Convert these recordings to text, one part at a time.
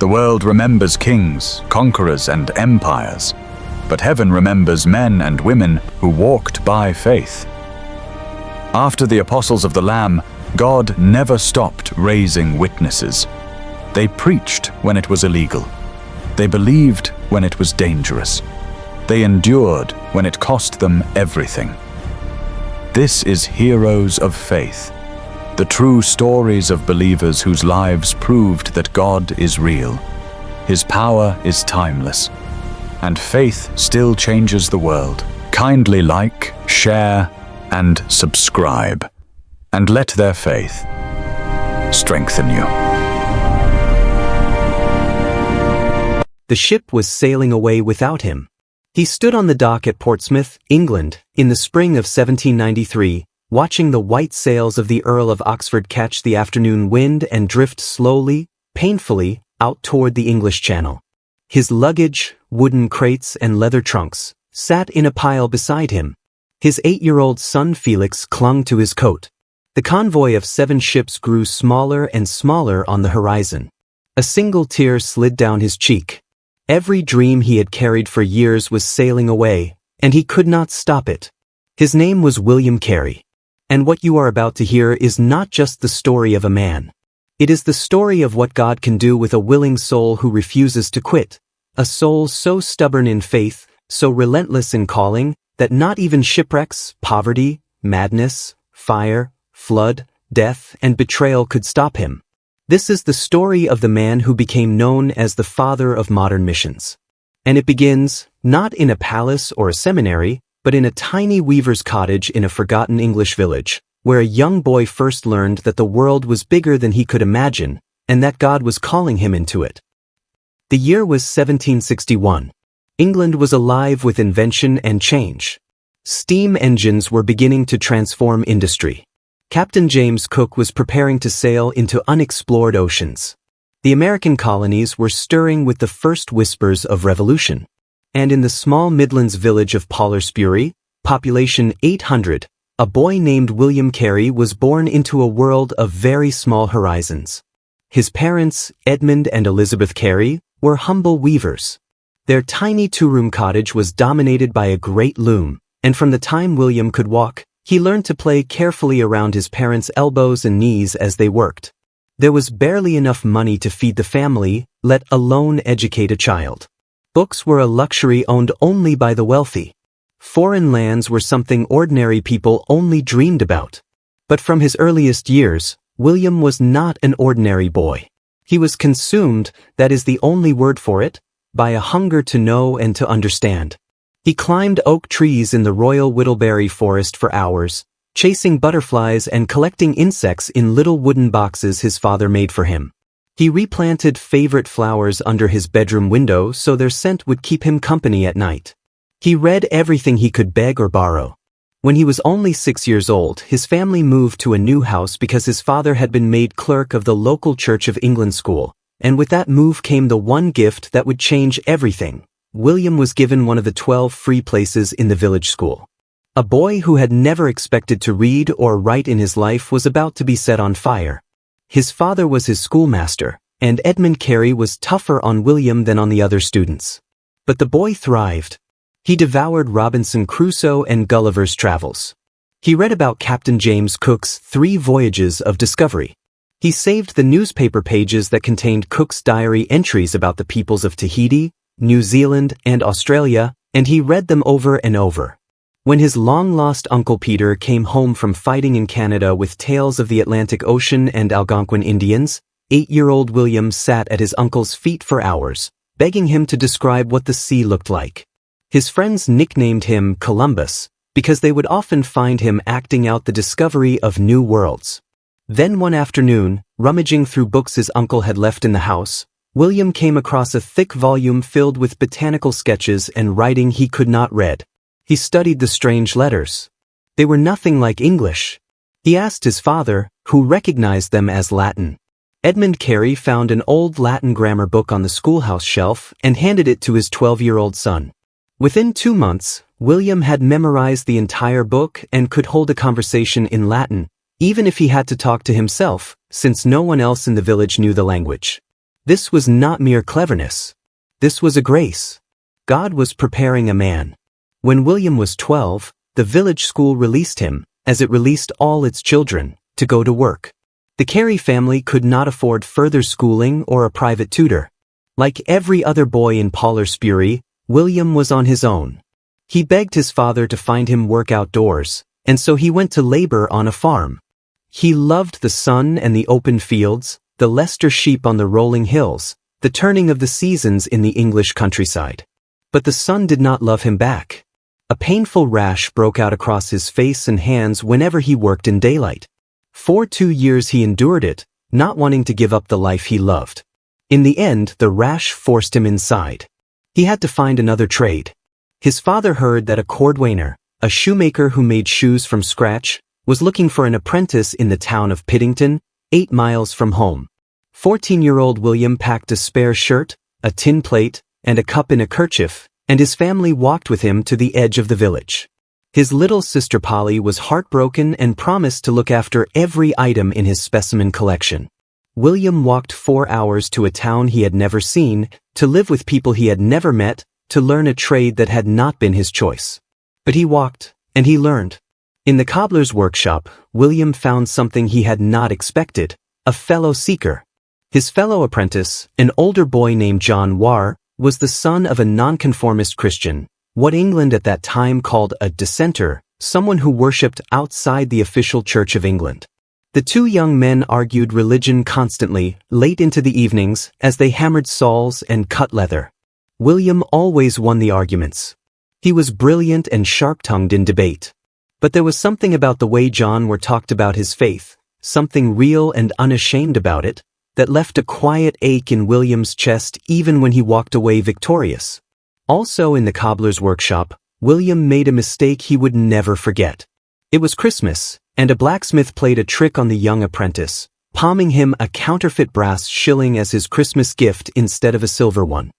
The world remembers kings, conquerors, and empires, but heaven remembers men and women who walked by faith. After the apostles of the Lamb, God never stopped raising witnesses. They preached when it was illegal. They believed when it was dangerous. They endured when it cost them everything. This is heroes of faith, the true stories of believers whose lives proved that God is real. His power is timeless, and faith still changes the world. Kindly like, share, and subscribe, and let their faith strengthen you. The ship was sailing away without him. He stood on the dock at Portsmouth, England, in the spring of 1793, watching the white sails of the Earl of Oxford catch the afternoon wind and drift slowly, painfully, out toward the English Channel. His luggage, wooden crates and leather trunks, sat in a pile beside him. His 8-year-old son Felix clung to his coat. The convoy of 7 ships grew smaller and smaller on the horizon. A single tear slid down his cheek. Every dream he had carried for years was sailing away, and he could not stop it. His name was William Carey. And what you are about to hear is not just the story of a man. It is the story of what God can do with a willing soul who refuses to quit, a soul so stubborn in faith, so relentless in calling, that not even shipwrecks, poverty, madness, fire, flood, death, and betrayal could stop him. This is the story of the man who became known as the father of modern missions. And it begins, not in a palace or a seminary, but in a tiny weaver's cottage in a forgotten English village, where a young boy first learned that the world was bigger than he could imagine, and that God was calling him into it. The year was 1761. England was alive with invention and change. Steam engines were beginning to transform industry. Captain James Cook was preparing to sail into unexplored oceans. The American colonies were stirring with the first whispers of revolution. And in the small Midlands village of Pollersbury, population 800, a boy named William Carey was born into a world of very small horizons. His parents, Edmund and Elizabeth Carey, were humble weavers. Their tiny 2-room cottage was dominated by a great loom, and from the time William could walk, he learned to play carefully around his parents' elbows and knees as they worked. There was barely enough money to feed the family, let alone educate a child. Books were a luxury owned only by the wealthy. Foreign lands were something ordinary people only dreamed about. But from his earliest years, William was not an ordinary boy. He was consumed, that is the only word for it, by a hunger to know and to understand. He climbed oak trees in the Royal Whittleberry Forest for hours, chasing butterflies and collecting insects in little wooden boxes his father made for him. He replanted favorite flowers under his bedroom window so their scent would keep him company at night. He read everything he could beg or borrow. When he was only 6 years old, his family moved to a new house because his father had been made clerk of the local Church of England school, and with that move came the one gift that would change everything. William was given one of the 12 free places in the village school. A boy who had never expected to read or write in his life was about to be set on fire. His father was his schoolmaster, and Edmund Carey was tougher on William than on the other students. But the boy thrived. He devoured Robinson Crusoe and Gulliver's Travels. He read about Captain James Cook's 3 voyages of discovery. He saved the newspaper pages that contained Cook's diary entries about the peoples of Tahiti, New Zealand, and Australia, and he read them over and over. When his long-lost Uncle Peter came home from fighting in Canada with tales of the Atlantic Ocean and Algonquin Indians, 8-year-old William sat at his uncle's feet for hours, begging him to describe what the sea looked like. His friends nicknamed him Columbus, because they would often find him acting out the discovery of new worlds. Then one afternoon, rummaging through books his uncle had left in the house, William came across a thick volume filled with botanical sketches and writing he could not read. He studied the strange letters. They were nothing like English. He asked his father, who recognized them as Latin. Edmund Carey found an old Latin grammar book on the schoolhouse shelf and handed it to his 12-year-old son. Within 2 months, William had memorized the entire book and could hold a conversation in Latin, even if he had to talk to himself, since no one else in the village knew the language. This was not mere cleverness. This was a grace. God was preparing a man. When William was 12, the village school released him, as it released all its children, to go to work. The Carey family could not afford further schooling or a private tutor. Like every other boy in Serampore, William was on his own. He begged his father to find him work outdoors, and so he went to labor on a farm. He loved the sun and the open fields, the Leicester sheep on the rolling hills, the turning of the seasons in the English countryside. But the sun did not love him back. A painful rash broke out across his face and hands whenever he worked in daylight. For 2 years he endured it, not wanting to give up the life he loved. In the end, the rash forced him inside. He had to find another trade. His father heard that a cordwainer, a shoemaker who made shoes from scratch, was looking for an apprentice in the town of Piddington, 8 miles from home. 14-year-old William packed a spare shirt, a tin plate, and a cup in a kerchief, and his family walked with him to the edge of the village. His little sister Polly was heartbroken and promised to look after every item in his specimen collection. William walked 4 hours to a town he had never seen, to live with people he had never met, to learn a trade that had not been his choice. But he walked, and he learned. In the cobbler's workshop, William found something he had not expected, a fellow seeker. His fellow apprentice, an older boy named John Warr, was the son of a nonconformist Christian, what England at that time called a dissenter, someone who worshipped outside the official Church of England. The two young men argued religion constantly, late into the evenings, as they hammered saws and cut leather. William always won the arguments. He was brilliant and sharp-tongued in debate. But there was something about the way John Warr talked about his faith, something real and unashamed about it, that left a quiet ache in William's chest even when he walked away victorious. Also in the cobbler's workshop, William made a mistake he would never forget. It was Christmas, and a blacksmith played a trick on the young apprentice, palming him a counterfeit brass shilling as his Christmas gift instead of a silver one.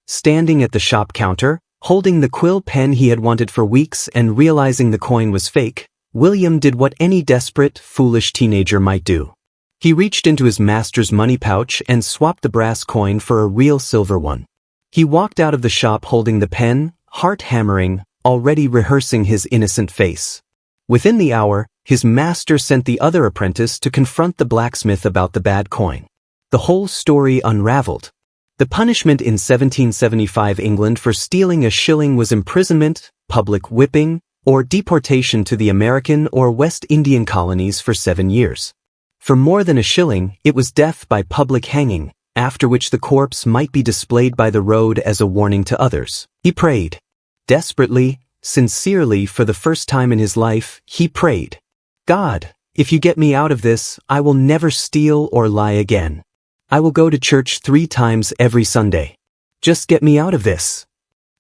Standing at the shop counter, holding the quill pen he had wanted for weeks and realizing the coin was fake, William did what any desperate, foolish teenager might do. He reached into his master's money pouch and swapped the brass coin for a real silver one. He walked out of the shop holding the pen, heart hammering, already rehearsing his innocent face. Within the hour, his master sent the other apprentice to confront the blacksmith about the bad coin. The whole story unraveled. The punishment in 1775 England for stealing a shilling was imprisonment, public whipping, or deportation to the American or West Indian colonies for 7 years. For more than a shilling, it was death by public hanging, after which the corpse might be displayed by the road as a warning to others. He prayed. Desperately, sincerely, for the first time in his life, he prayed. God, if you get me out of this, I will never steal or lie again. I will go to church 3 times every Sunday. Just get me out of this.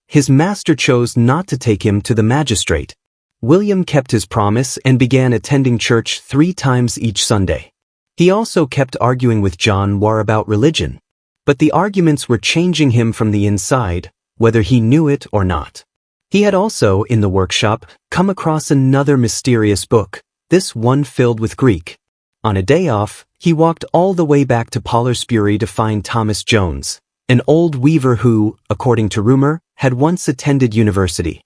His master chose not to take him to the magistrate. William kept his promise and began attending church 3 times each Sunday. He also kept arguing with John Warr about religion. But the arguments were changing him from the inside, whether he knew it or not. He had also, in the workshop, come across another mysterious book, this one filled with Greek. On a day off, he walked all the way back to Serampore to find Thomas Jones, an old weaver who, according to rumor, had once attended university.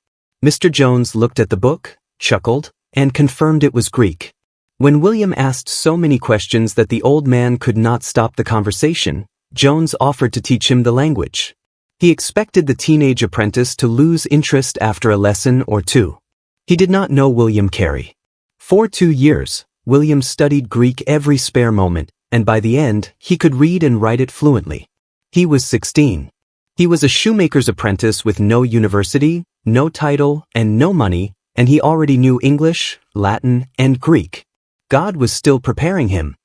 Mr. Jones looked at the book, chuckled, and confirmed it was Greek. When William asked so many questions that the old man could not stop the conversation, Jones offered to teach him the language. He expected the teenage apprentice to lose interest after a lesson or two. He did not know William Carey. For 2 years, William studied Greek every spare moment, and by the end, he could read and write it fluently. He was 16. He was a shoemaker's apprentice with no university, no title, and no money, and he already knew English, Latin, and Greek. God was still preparing him.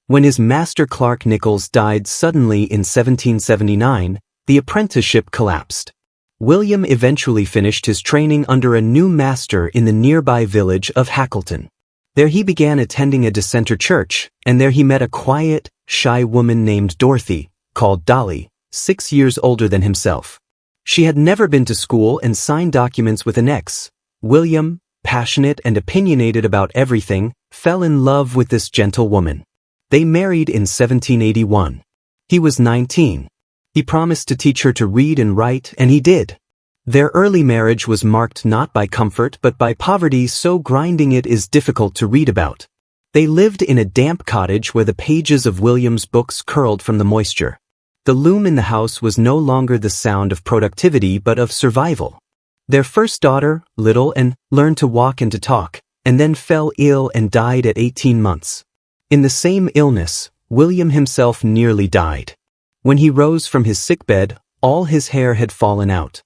When his master Clark Nichols died suddenly in 1779, the apprenticeship collapsed. William eventually finished his training under a new master in the nearby village of Hackleton. There he began attending a dissenter church, and there he met a quiet, shy woman named Dorothy, called Dolly, 6 years older than himself. She had never been to school and signed documents with an X. William, passionate and opinionated about everything, fell in love with this gentle woman. They married in 1781. He was 19. He promised to teach her to read and write, and he did. Their early marriage was marked not by comfort but by poverty so grinding it is difficult to read about. They lived in a damp cottage where the pages of William's books curled from the moisture. The loom in the house was no longer the sound of productivity but of survival. Their first daughter, Little Anne, learned to walk and to talk, and then fell ill and died at 18 months. In the same illness, William himself nearly died. When he rose from his sickbed, all his hair had fallen out.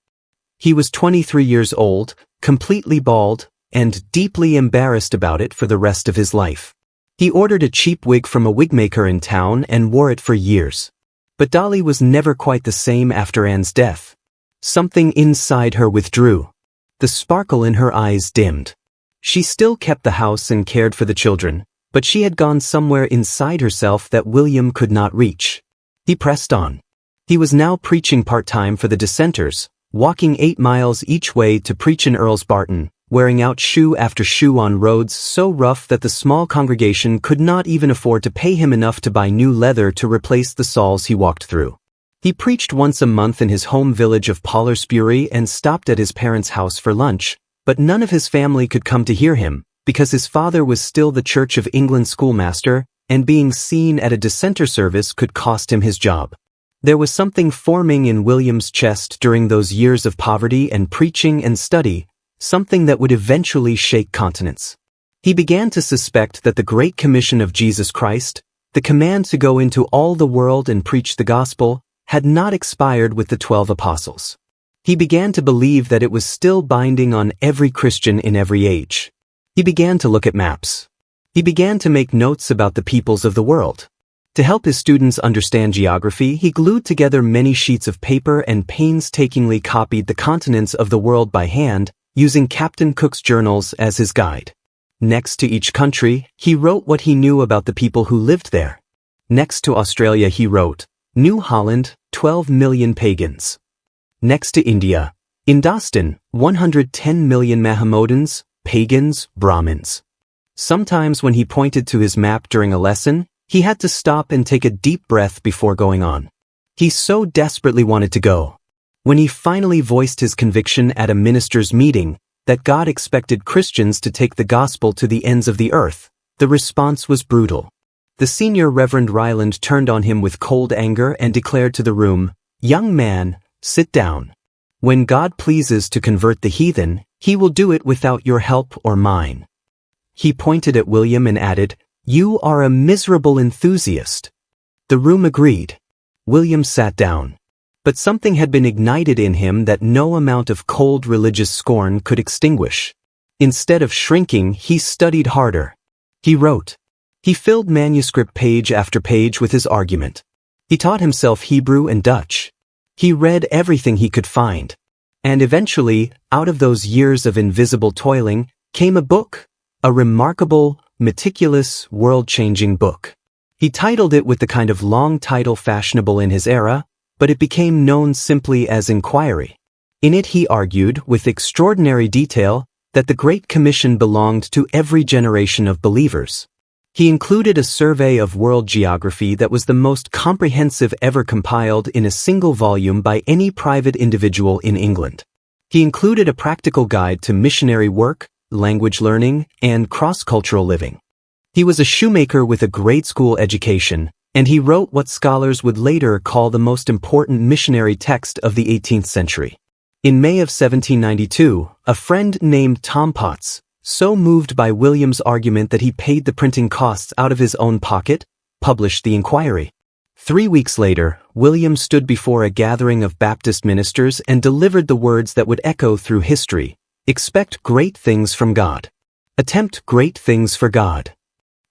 He was 23 years old, completely bald, and deeply embarrassed about it for the rest of his life. He ordered a cheap wig from a wigmaker in town and wore it for years. But Dolly was never quite the same after Anne's death. Something inside her withdrew. The sparkle in her eyes dimmed. She still kept the house and cared for the children, but she had gone somewhere inside herself that William could not reach. He pressed on. He was now preaching part-time for the dissenters, walking 8 miles each way to preach in Earl's Barton, wearing out shoe after shoe on roads so rough that the small congregation could not even afford to pay him enough to buy new leather to replace the soles he walked through. He preached once a month in his home village of Pollersbury and stopped at his parents' house for lunch, but none of his family could come to hear him, because his father was still the Church of England schoolmaster, and being seen at a dissenter service could cost him his job. There was something forming in William's chest during those years of poverty and preaching and study, something that would eventually shake continents. He began to suspect that the Great Commission of Jesus Christ, the command to go into all the world and preach the gospel, had not expired with the 12 apostles. He began to believe that it was still binding on every Christian in every age. He began to look at maps. He began to make notes about the peoples of the world. To help his students understand geography, he glued together many sheets of paper and painstakingly copied the continents of the world by hand, using Captain Cook's journals as his guide. Next to each country, he wrote what he knew about the people who lived there. Next to Australia he wrote, New Holland, 12 million pagans. Next to India, Indostan, 110 million Mohammedans, pagans, Brahmins. Sometimes when he pointed to his map during a lesson, he had to stop and take a deep breath before going on. He so desperately wanted to go. When he finally voiced his conviction at a minister's meeting that God expected Christians to take the gospel to the ends of the earth, the response was brutal. The senior Reverend Ryland turned on him with cold anger and declared to the room, "Young man, sit down. When God pleases to convert the heathen, he will do it without your help or mine." He pointed at William and added, "You are a miserable enthusiast." The room agreed. William sat down. But something had been ignited in him that no amount of cold religious scorn could extinguish. Instead of shrinking, he studied harder. He wrote. He filled manuscript page after page with his argument. He taught himself Hebrew and Dutch. He read everything he could find. And eventually, out of those years of invisible toiling, came a book, a remarkable, meticulous, world-changing book. He titled it with the kind of long title fashionable in his era, but it became known simply as Inquiry. In it he argued, with extraordinary detail, that the Great Commission belonged to every generation of believers. He included a survey of world geography that was the most comprehensive ever compiled in a single volume by any private individual in England. He included a practical guide to missionary work, language learning, and cross-cultural living. He was a shoemaker with a grade school education, and he wrote what scholars would later call the most important missionary text of the 18th century. In May of 1792, a friend named Tom Potts, so moved by William's argument that he paid the printing costs out of his own pocket, published the Inquiry. 3 weeks later, William stood before a gathering of Baptist ministers and delivered the words that would echo through history: "Expect great things from God. Attempt great things for God."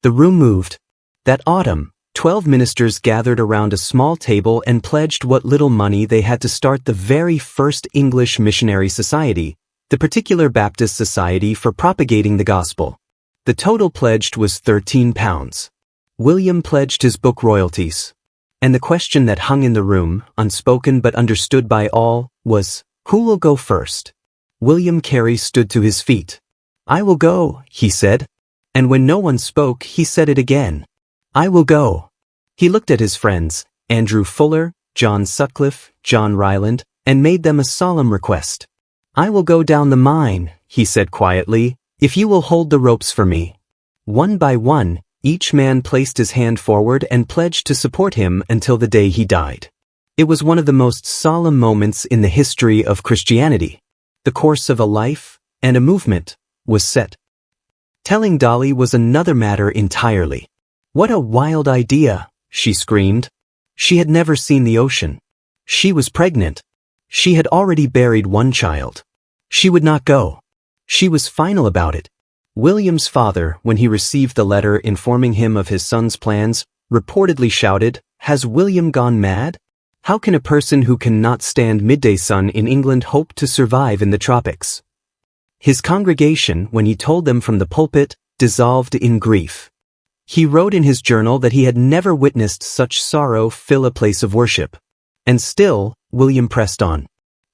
The room moved. That autumn, 12 ministers gathered around a small table and pledged what little money they had to start the very first English missionary society, the Particular Baptist Society for Propagating the Gospel. The total pledged was £13. William pledged his book royalties. And the question that hung in the room, unspoken but understood by all, was, who will go first? William Carey stood to his feet. "I will go," he said. And when no one spoke, he said it again. "I will go." He looked at his friends, Andrew Fuller, John Sutcliffe, John Ryland, and made them a solemn request. "I will go down the mine," he said quietly, "if you will hold the ropes for me." One by one, each man placed his hand forward and pledged to support him until the day he died. It was one of the most solemn moments in the history of Christianity. The course of a life and a movement was set. Telling Dolly was another matter entirely. "What a wild idea," she screamed. She had never seen the ocean. She was pregnant. She had already buried one child. She would not go. She was final about it. William's father, when he received the letter informing him of his son's plans, reportedly shouted, "Has William gone mad? How can a person who cannot stand midday sun in England hope to survive in the tropics?" His congregation, when he told them from the pulpit, dissolved in grief. He wrote in his journal that he had never witnessed such sorrow fill a place of worship. And still, William pressed on.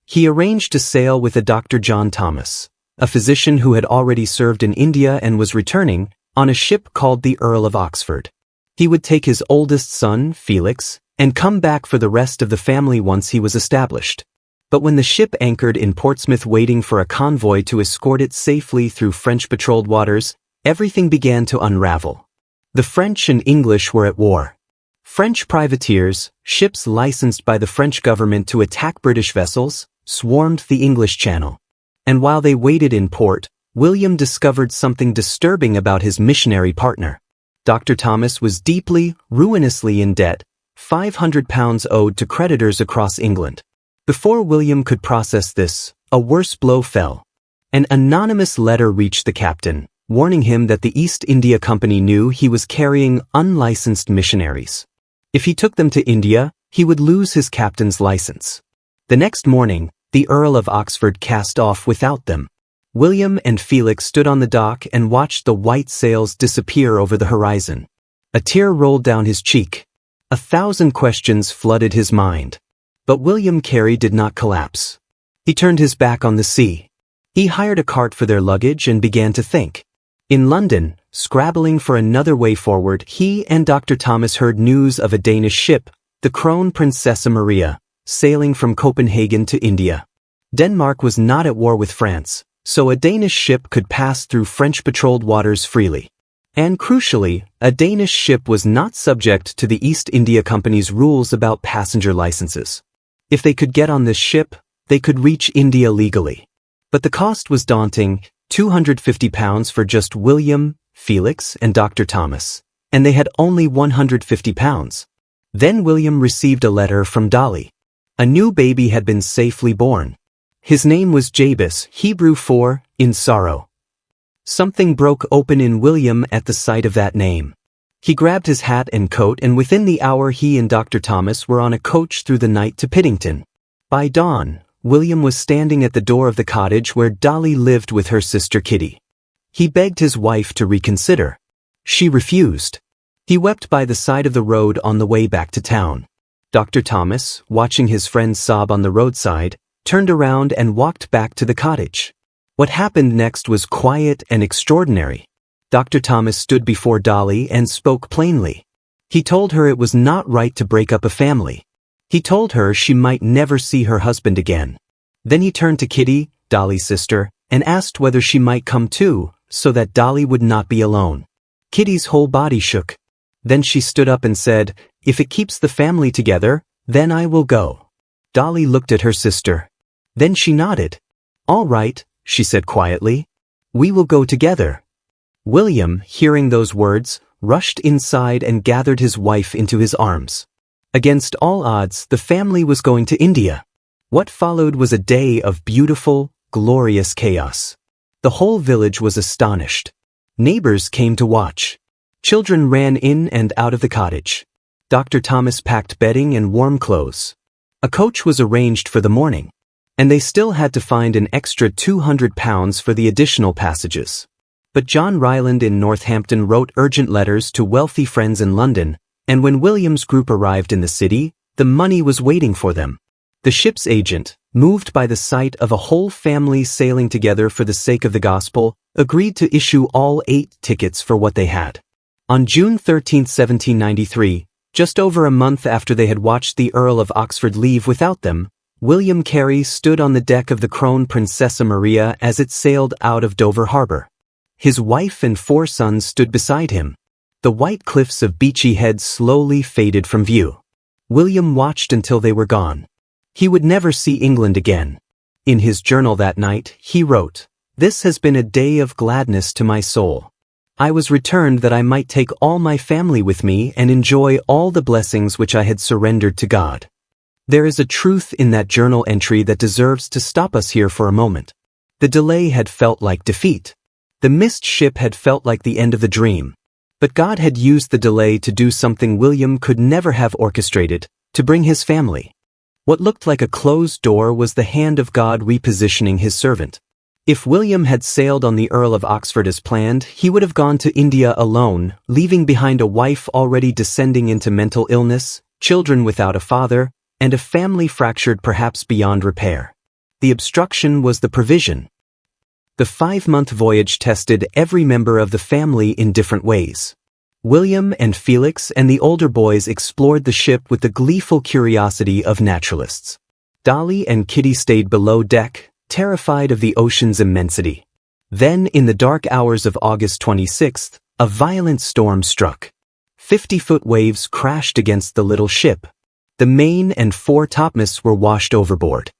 He arranged to sail with a Dr. John Thomas, a physician who had already served in India and was returning, on a ship called the Earl of Oxford. He would take his oldest son, Felix, and come back for the rest of the family once he was established. But when the ship anchored in Portsmouth waiting for a convoy to escort it safely through French-patrolled waters, everything began to unravel. The French and English were at war. French privateers, ships licensed by the French government to attack British vessels, swarmed the English Channel. And while they waited in port, William discovered something disturbing about his missionary partner. Dr. Thomas was deeply, ruinously in debt, £500 owed to creditors across England. Before William could process this, a worse blow fell. An anonymous letter reached the captain, warning him that the East India Company knew he was carrying unlicensed missionaries. If he took them to India, he would lose his captain's license. The next morning, the Earl of Oxford cast off without them. William and Felix stood on the dock and watched the white sails disappear over the horizon. A tear rolled down his cheek. 1,000 questions flooded his mind. But William Carey did not collapse. He turned his back on the sea. He hired a cart for their luggage and began to think. In London, scrabbling for another way forward, he and Dr. Thomas heard news of a Danish ship, the Kroon Prinsesse Maria, sailing from Copenhagen to India. Denmark was not at war with France, so a Danish ship could pass through French-patrolled waters freely. And crucially, a Danish ship was not subject to the East India Company's rules about passenger licenses. If they could get on this ship, they could reach India legally. But the cost was daunting, £250 for just William, Felix, and Dr. Thomas, and they had only £150. Then William received a letter from Dolly. A new baby had been safely born. His name was Jabez, Hebrew for, in sorrow. Something broke open in William at the sight of that name. He grabbed his hat and coat, and within the hour he and Dr. Thomas were on a coach through the night to Piddington. By dawn, William was standing at the door of the cottage where Dolly lived with her sister Kitty. He begged his wife to reconsider. She refused. He wept by the side of the road on the way back to town. Dr. Thomas, watching his friend sob on the roadside, turned around and walked back to the cottage. What happened next was quiet and extraordinary. Dr. Thomas stood before Dolly and spoke plainly. He told her it was not right to break up a family. He told her she might never see her husband again. Then he turned to Kitty, Dolly's sister, and asked whether she might come too, so that Dolly would not be alone. Kitty's whole body shook. Then she stood up and said, "If it keeps the family together, then I will go." Dolly looked at her sister. Then she nodded. "All right," she said quietly. "We will go together." William, hearing those words, rushed inside and gathered his wife into his arms. Against all odds, the family was going to India. What followed was a day of beautiful, glorious chaos. The whole village was astonished. Neighbors came to watch. Children ran in and out of the cottage. Dr. Thomas packed bedding and warm clothes. A coach was arranged for the morning, and they still had to find an extra £200 for the additional passages. But John Ryland in Northampton wrote urgent letters to wealthy friends in London, and when William's group arrived in the city, the money was waiting for them. The ship's agent, moved by the sight of a whole family sailing together for the sake of the gospel, agreed to issue all 8 tickets for what they had. On June 13, 1793, Just over a month after they had watched the Earl of Oxford leave without them, William Carey stood on the deck of the Crown Princessa Maria as it sailed out of Dover Harbor. His wife and 4 sons stood beside him. The white cliffs of Beachy Head slowly faded from view. William watched until they were gone. He would never see England again. In his journal that night, he wrote, "This has been a day of gladness to my soul. I was returned that I might take all my family with me and enjoy all the blessings which I had surrendered to God." There is a truth in that journal entry that deserves to stop us here for a moment. The delay had felt like defeat. The missed ship had felt like the end of the dream. But God had used the delay to do something William could never have orchestrated, to bring his family. What looked like a closed door was the hand of God repositioning his servant. If William had sailed on the Earl of Oxford as planned, he would have gone to India alone, leaving behind a wife already descending into mental illness, children without a father, and a family fractured perhaps beyond repair. The obstruction was the provision. The 5-month voyage tested every member of the family in different ways. William and Felix and the older boys explored the ship with the gleeful curiosity of naturalists. Dolly and Kitty stayed below deck, terrified of the ocean's immensity. Then, in the dark hours of August 26th, a violent storm struck. 50-foot waves crashed against the little ship. The main and 4 topmasts were washed overboard.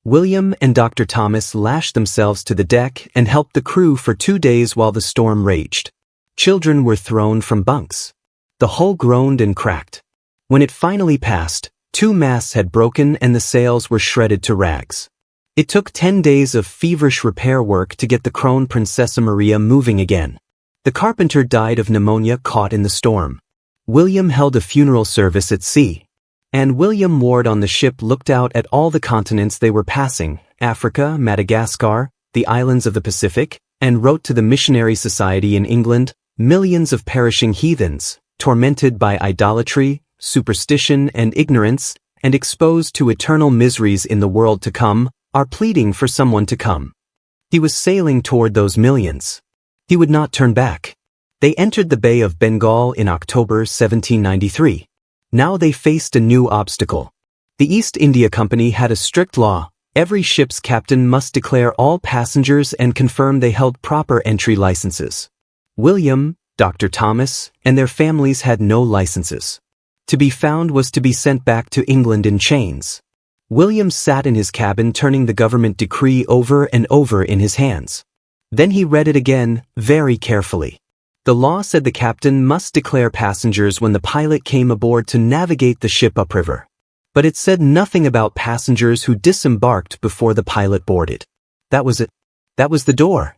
William and Dr. Thomas lashed themselves to the deck and helped the crew for 2 days while the storm raged. Children were thrown from bunks. The hull groaned and cracked. When it finally passed, 2 masts had broken and the sails were shredded to rags. It took 10 days of feverish repair work to get the Crown Princessa Maria moving again. The carpenter died of pneumonia caught in the storm. William held a funeral service at sea. And William Ward on the ship looked out at all the continents they were passing, Africa, Madagascar, the islands of the Pacific, and wrote to the Missionary Society in England, "Millions of perishing heathens, tormented by idolatry, superstition, and ignorance, and exposed to eternal miseries in the world to come, are pleading for someone to come." He was sailing toward those millions. He would not turn back. They entered the Bay of Bengal in October 1793. Now they faced a new obstacle. The East India Company had a strict law. Every ship's captain must declare all passengers and confirm they held proper entry licenses. William, Dr. Thomas, and their families had no licenses. To be found was to be sent back to England in chains. William sat in his cabin turning the government decree over and over in his hands. Then he read it again, very carefully. The law said the captain must declare passengers when the pilot came aboard to navigate the ship upriver. But it said nothing about passengers who disembarked before the pilot boarded. That was it. That was the door.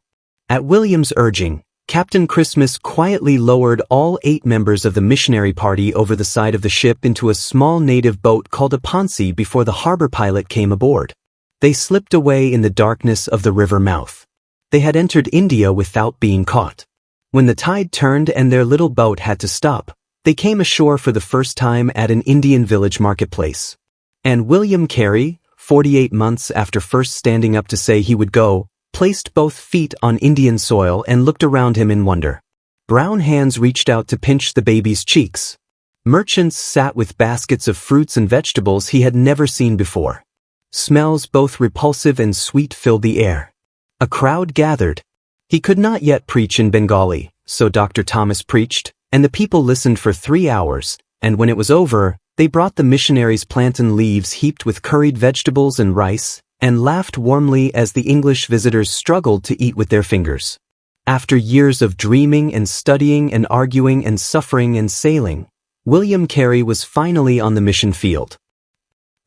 At William's urging, Captain Christmas quietly lowered all 8 members of the missionary party over the side of the ship into a small native boat called a poncy before the harbor pilot came aboard. They slipped away in the darkness of the river mouth. They had entered India without being caught. When the tide turned and their little boat had to stop, they came ashore for the first time at an Indian village marketplace. And William Carey, 48 months after first standing up to say he would go, placed both feet on Indian soil and looked around him in wonder. Brown hands reached out to pinch the baby's cheeks. Merchants sat with baskets of fruits and vegetables he had never seen before. Smells both repulsive and sweet filled the air. A crowd gathered. He could not yet preach in Bengali, so Dr. Thomas preached, and the people listened for 3 hours, and when it was over, they brought the missionaries plantain leaves heaped with curried vegetables and rice, and laughed warmly as the English visitors struggled to eat with their fingers. After years of dreaming and studying and arguing and suffering and sailing, William Carey was finally on the mission field.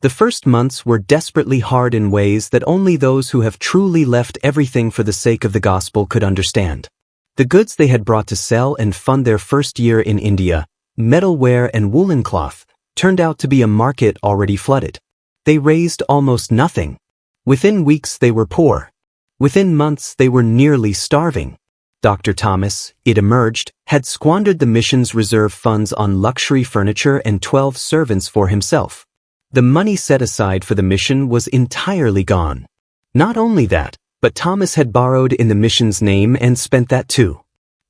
The first months were desperately hard in ways that only those who have truly left everything for the sake of the gospel could understand. The goods they had brought to sell and fund their first year in India, metalware and woolen cloth, turned out to be a market already flooded. They raised almost nothing. Within weeks they were poor. Within months they were nearly starving. Dr. Thomas, it emerged, had squandered the mission's reserve funds on luxury furniture and 12 servants for himself. The money set aside for the mission was entirely gone. Not only that, but Thomas had borrowed in the mission's name and spent that too.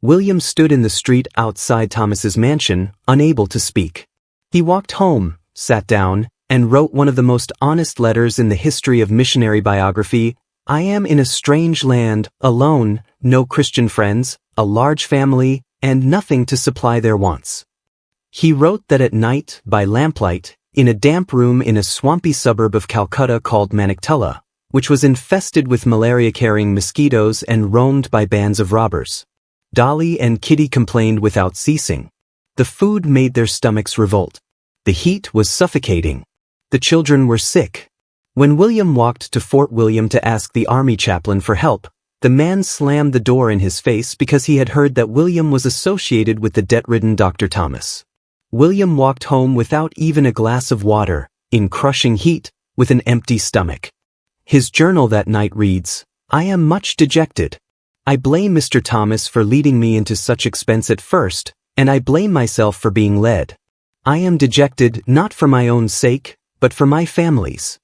William stood in the street outside Thomas's mansion, unable to speak. He walked home, sat down, and wrote one of the most honest letters in the history of missionary biography. I am in a strange land, alone, no Christian friends, a large family, and nothing to supply their wants. He wrote that at night, by lamplight, in a damp room in a swampy suburb of Calcutta called Maniktullah, which was infested with malaria-carrying mosquitoes and roamed by bands of robbers. Dolly and Kitty complained without ceasing. The food made their stomachs revolt. The heat was suffocating. The children were sick. When William walked to Fort William to ask the army chaplain for help, the man slammed the door in his face because he had heard that William was associated with the debt-ridden Dr. Thomas. William walked home without even a glass of water, in crushing heat, with an empty stomach. His journal that night reads, I am much dejected. I blame Mr. Thomas for leading me into such expense at first, and I blame myself for being led. I am dejected not for my own sake, but for my family's.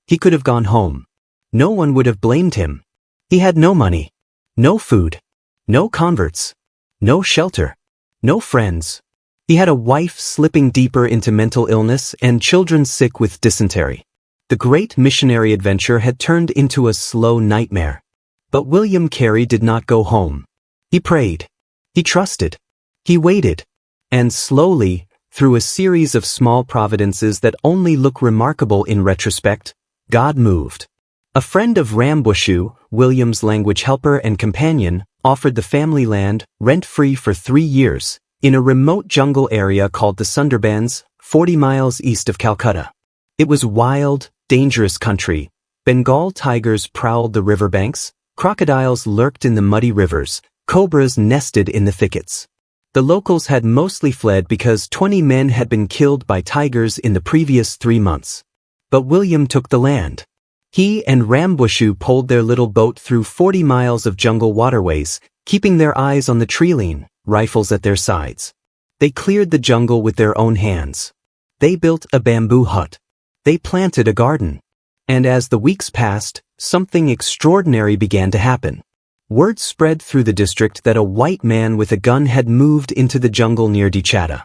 He could have gone home. No one would have blamed him. He had no money, no food, no converts, no shelter, no friends. He had a wife slipping deeper into mental illness and children sick with dysentery. The great missionary adventure had turned into a slow nightmare. But William Carey did not go home. He prayed. He trusted. He waited. And slowly, through a series of small providences that only look remarkable in retrospect, God moved. A friend of Rambushu, William's language helper and companion, offered the family land, rent-free for 3 years, in a remote jungle area called the Sundarbans, 40 miles east of Calcutta. It was wild, dangerous country. Bengal tigers prowled the riverbanks, crocodiles lurked in the muddy rivers, cobras nested in the thickets. The locals had mostly fled because 20 men had been killed by tigers in the previous 3 months. But William took the land. He and Rambushu pulled their little boat through 40 miles of jungle waterways, keeping their eyes on the treeline, rifles at their sides. They cleared the jungle with their own hands. They built a bamboo hut. They planted a garden. And as the weeks passed, something extraordinary began to happen. Word spread through the district that a white man with a gun had moved into the jungle near Dichata.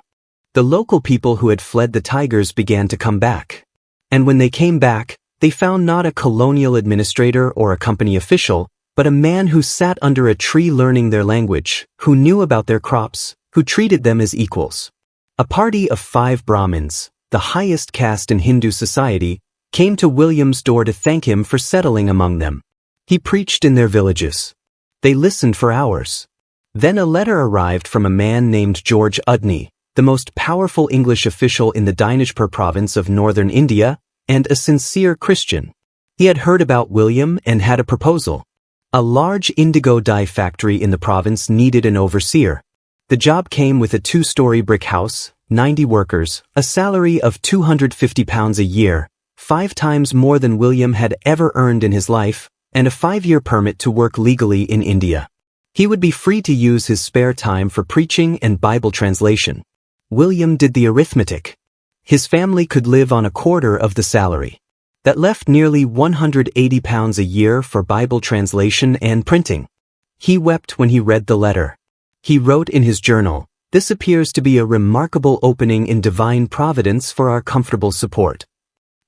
The local people who had fled the tigers began to come back. And when they came back, they found not a colonial administrator or a company official, but a man who sat under a tree learning their language, who knew about their crops, who treated them as equals. A party of 5 Brahmins, the highest caste in Hindu society, came to William's door to thank him for settling among them. He preached in their villages. They listened for hours. Then a letter arrived from a man named George Udney, the most powerful English official in the Dinajpur province of northern India, and a sincere Christian. He had heard about William and had a proposal. A large indigo dye factory in the province needed an overseer. The job came with a 2-story brick house, 90 workers, a salary of £250 a year, 5 times more than William had ever earned in his life, and a 5-year permit to work legally in India. He would be free to use his spare time for preaching and Bible translation. William did the arithmetic. His family could live on a quarter of the salary. That left nearly £180 a year for Bible translation and printing. He wept when he read the letter. He wrote in his journal, "This appears to be a remarkable opening in divine providence for our comfortable support."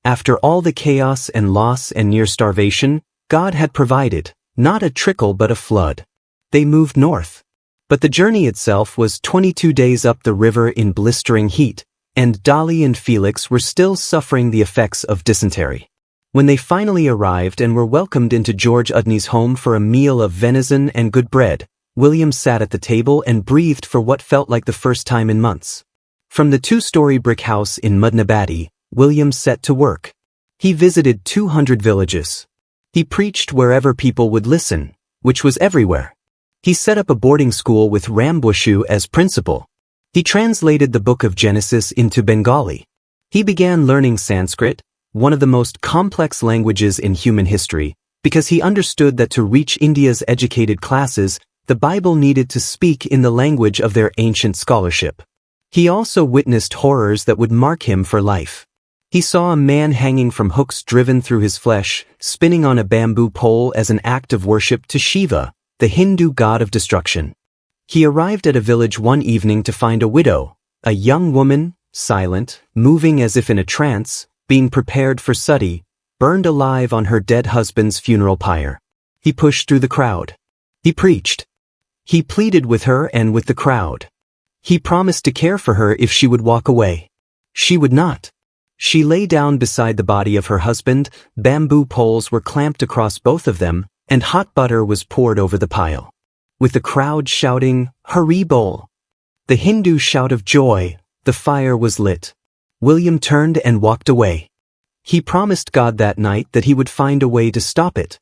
After all the chaos and loss and near starvation, God had provided, not a trickle but a flood. They moved north. But the journey itself was 22 days up the river in blistering heat, and Dolly and Felix were still suffering the effects of dysentery. When they finally arrived and were welcomed into George Udney's home for a meal of venison and good bread, William sat at the table and breathed for what felt like the first time in months. From the 2-story brick house in Mudnabadi, William set to work. He visited 200 villages. He preached wherever people would listen, which was everywhere. He set up a boarding school with Rambushu as principal. He translated the book of Genesis into Bengali. He began learning Sanskrit, one of the most complex languages in human history, because he understood that to reach India's educated classes, the Bible needed to speak in the language of their ancient scholarship. He also witnessed horrors that would mark him for life. He saw a man hanging from hooks driven through his flesh, spinning on a bamboo pole as an act of worship to Shiva, the Hindu god of destruction. He arrived at a village one evening to find a widow, a young woman, silent, moving as if in a trance, being prepared for suttee, burned alive on her dead husband's funeral pyre. He pushed through the crowd. He preached. He pleaded with her and with the crowd. He promised to care for her if she would walk away. She would not. She lay down beside the body of her husband, bamboo poles were clamped across both of them, and hot butter was poured over the pile. With the crowd shouting, "Hurry, Bol!" The Hindu shout of joy, the fire was lit. William turned and walked away. He promised God that night that he would find a way to stop it.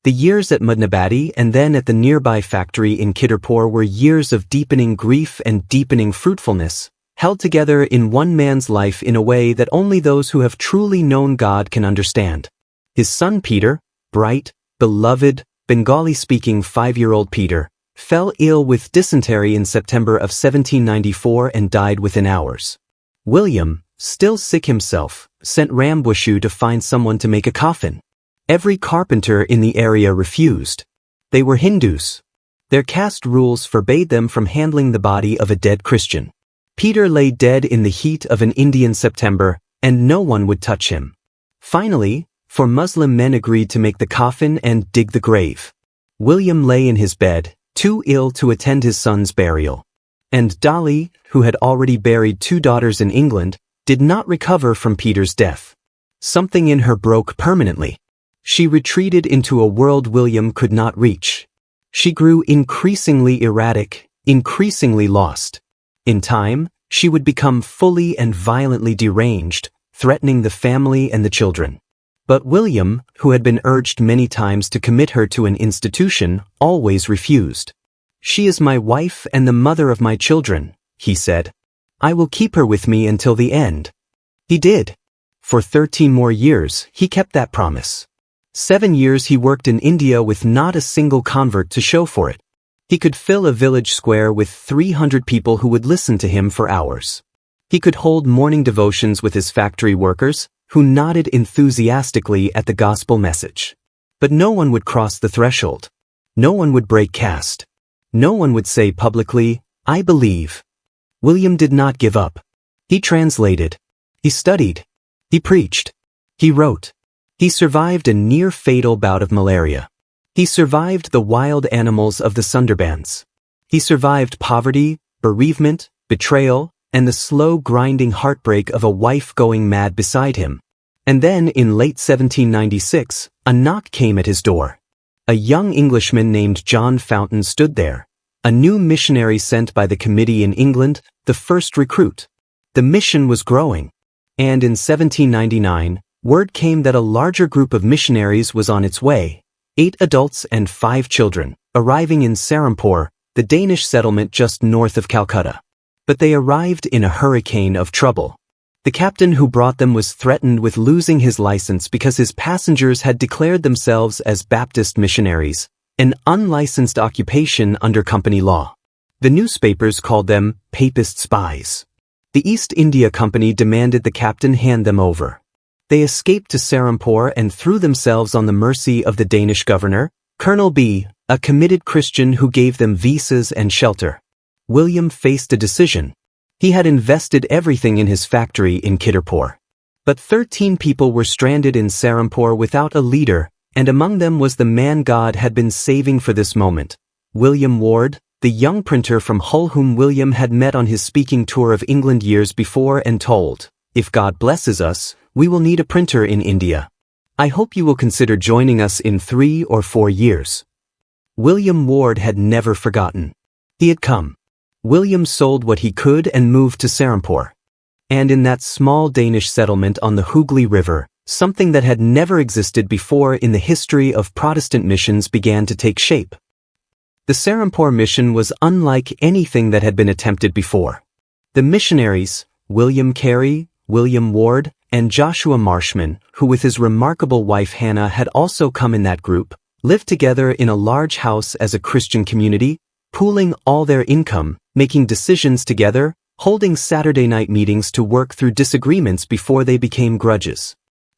The years at Mudnabadi and then at the nearby factory in Kitterpore were years of deepening grief and deepening fruitfulness, held together in one man's life in a way that only those who have truly known God can understand. His son Peter, bright, beloved, Bengali-speaking 5-year-old Peter, fell ill with dysentery in September of 1794 and died within hours. William, still sick himself, sent Rambushu to find someone to make a coffin. Every carpenter in the area refused. They were Hindus. Their caste rules forbade them from handling the body of a dead Christian. Peter lay dead in the heat of an Indian September, and no one would touch him. Finally, 4 Muslim men agreed to make the coffin and dig the grave. William lay in his bed, too ill to attend his son's burial. And Dolly, who had already buried 2 daughters in England, did not recover from Peter's death. Something in her broke permanently. She retreated into a world William could not reach. She grew increasingly erratic, increasingly lost. In time, she would become fully and violently deranged, threatening the family and the children. But William, who had been urged many times to commit her to an institution, always refused. "She is my wife and the mother of my children," he said. "I will keep her with me until the end." He did. For 13 more years, he kept that promise. 7 years he worked in India with not a single convert to show for it. He could fill a village square with 300 people who would listen to him for hours. He could hold morning devotions with his factory workers, who nodded enthusiastically at the gospel message. But no one would cross the threshold. No one would break caste. No one would say publicly, "I believe." William did not give up. He translated. He studied. He preached. He wrote. He survived a near-fatal bout of malaria. He survived the wild animals of the Sundarbans. He survived poverty, bereavement, betrayal, and the slow grinding heartbreak of a wife going mad beside him. And then in late 1796, a knock came at his door. A young Englishman named John Fountain stood there, a new missionary sent by the committee in England, the first recruit. The mission was growing. And in 1799, word came that a larger group of missionaries was on its way, 8 adults and 5 children, arriving in Serampore, the Danish settlement just north of Calcutta. But they arrived in a hurricane of trouble. The captain who brought them was threatened with losing his license because his passengers had declared themselves as Baptist missionaries, an unlicensed occupation under company law. The newspapers called them papist spies. The East India Company demanded the captain hand them over. They escaped to Serampore and threw themselves on the mercy of the Danish governor, Colonel B., a committed Christian who gave them visas and shelter. William faced a decision. He had invested everything in his factory in Kitterpore. But 13 people were stranded in Serampore without a leader, and among them was the man God had been saving for this moment, William Ward, the young printer from Hull whom William had met on his speaking tour of England years before and told, "If God blesses us, we will need a printer in India. I hope you will consider joining us in 3 or 4 years." William Ward had never forgotten. He had come. William sold what he could and moved to Serampore. And in that small Danish settlement on the Hooghly River, something that had never existed before in the history of Protestant missions began to take shape. The Serampore mission was unlike anything that had been attempted before. The missionaries, William Carey, William Ward, and Joshua Marshman, who with his remarkable wife Hannah had also come in that group, lived together in a large house as a Christian community, pooling all their income, making decisions together, holding Saturday night meetings to work through disagreements before they became grudges.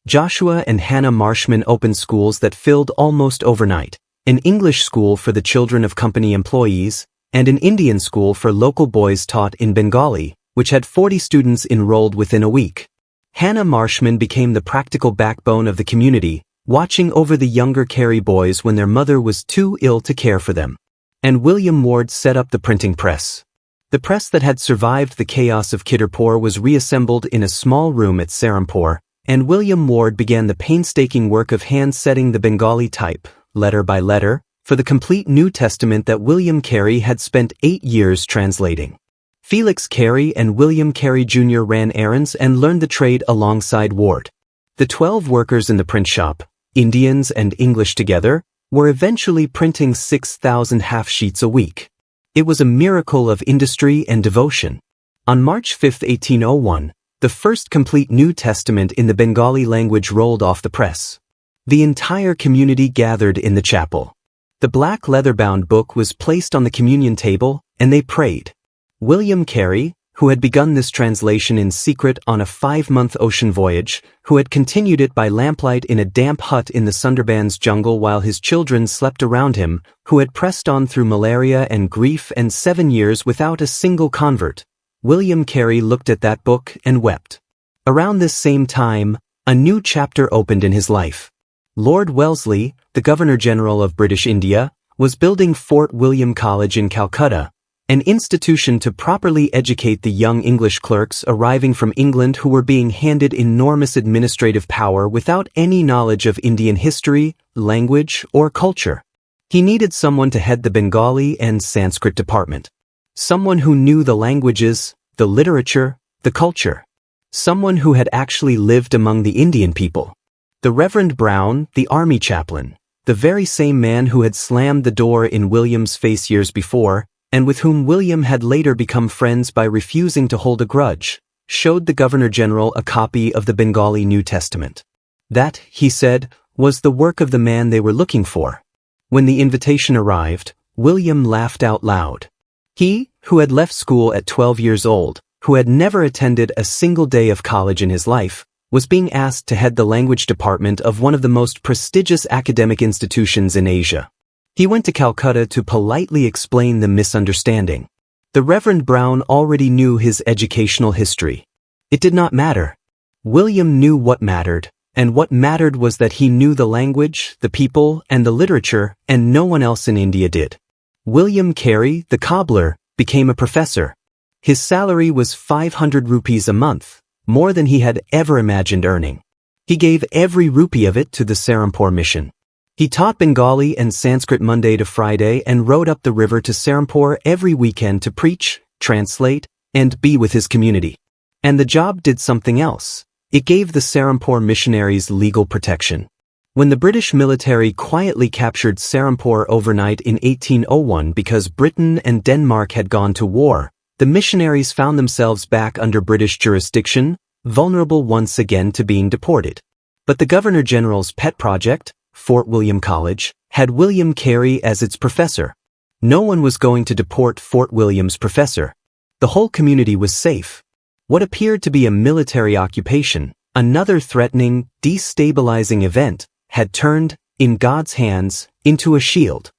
Joshua and Hannah Marshman opened schools that filled almost overnight, an English school for the children of company employees, and an Indian school for local boys taught in Bengali, which had 40 students enrolled within a week. Hannah Marshman became the practical backbone of the community, watching over the younger Carey boys when their mother was too ill to care for them. And William Ward set up the printing press. The press that had survived the chaos of Kitterpore was reassembled in a small room at Serampore, and William Ward began the painstaking work of hand-setting the Bengali type, letter by letter, for the complete New Testament that William Carey had spent 8 years translating. Felix Carey and William Carey Jr. ran errands and learned the trade alongside Ward. The 12 workers in the print shop, Indians and English together, were eventually printing 6,000 half-sheets a week. It was a miracle of industry and devotion. On March 5, 1801, the first complete New Testament in the Bengali language rolled off the press. The entire community gathered in the chapel. The black leather-bound book was placed on the communion table, and they prayed. William Carey, who had begun this translation in secret on a 5-month ocean voyage, who had continued it by lamplight in a damp hut in the Sundarbans jungle while his children slept around him, who had pressed on through malaria and grief and 7 years without a single convert, William Carey looked at that book and wept. Around this same time, a new chapter opened in his life. Lord Wellesley, the Governor-General of British India, was building Fort William College in Calcutta, an institution to properly educate the young English clerks arriving from England who were being handed enormous administrative power without any knowledge of Indian history, language, or culture. He needed someone to head the Bengali and Sanskrit department. Someone who knew the languages, the literature, the culture. Someone who had actually lived among the Indian people. The Reverend Brown, the army chaplain, the very same man who had slammed the door in William's face years before, and with whom William had later become friends by refusing to hold a grudge, showed the Governor-General a copy of the Bengali New Testament. That, he said, was the work of the man they were looking for. When the invitation arrived, William laughed out loud. He, who had left school at 12 years old, who had never attended a single day of college in his life, was being asked to head the language department of one of the most prestigious academic institutions in Asia. He went to Calcutta to politely explain the misunderstanding. The Reverend Brown already knew his educational history. It did not matter. William knew what mattered, and what mattered was that he knew the language, the people, and the literature, and no one else in India did. William Carey, the cobbler, became a professor. His salary was 500 rupees a month, more than he had ever imagined earning. He gave every rupee of it to the Serampore mission. He taught Bengali and Sanskrit Monday to Friday and rowed up the river to Serampore every weekend to preach, translate, and be with his community. And the job did something else. It gave the Serampore missionaries legal protection. When the British military quietly captured Serampore overnight in 1801 because Britain and Denmark had gone to war, the missionaries found themselves back under British jurisdiction, vulnerable once again to being deported. But the Governor-General's pet project, Fort William College, had William Carey as its professor. No one was going to deport Fort William's professor. The whole community was safe. What appeared to be a military occupation, another threatening, destabilizing event, had turned, in God's hands, into a shield.